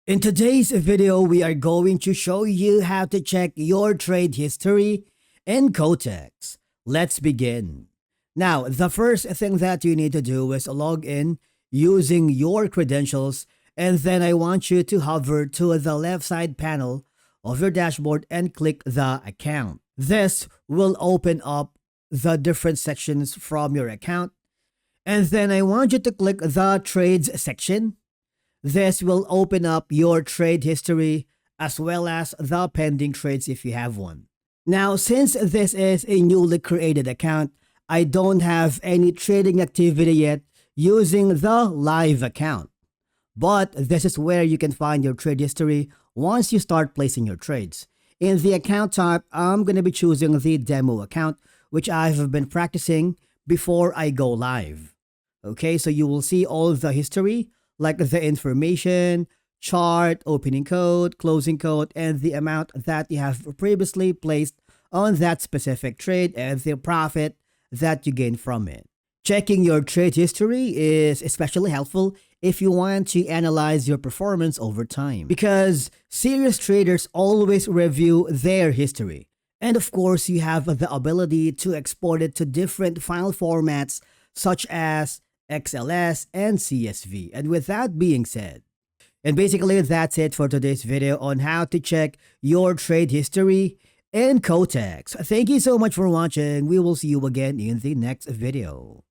In today's video, we are going to show you how to check your trade history in Quotex. Let's begin. Now, the first thing that you need to do is log in using your credentials, and then I want you to hover to the left side panel of your dashboard and click the account. This will open up the different sections from your account, and then I want you to click the trades section. This will open up your trade history as well as the pending trades if you have one. Now, since this is a newly created account, I don't have any trading activity yet using the live account. But this is where you can find your trade history once you start placing your trades. In the account type, I'm going to be choosing the demo account, which I've been practicing before I go live. Okay, so you will see all the history, like the information, chart, opening code, closing code, and the amount that you have previously placed on that specific trade and the profit that you gain from it. Checking your trade history is especially helpful if you want to analyze your performance over time, because serious traders always review their history. And of course, you have the ability to export it to different file formats such as XLS and CSV. And with that being said, and basically that's it for today's video on how to check your trade history in Quotex. Thank you so much for watching. We will see you again in the next video.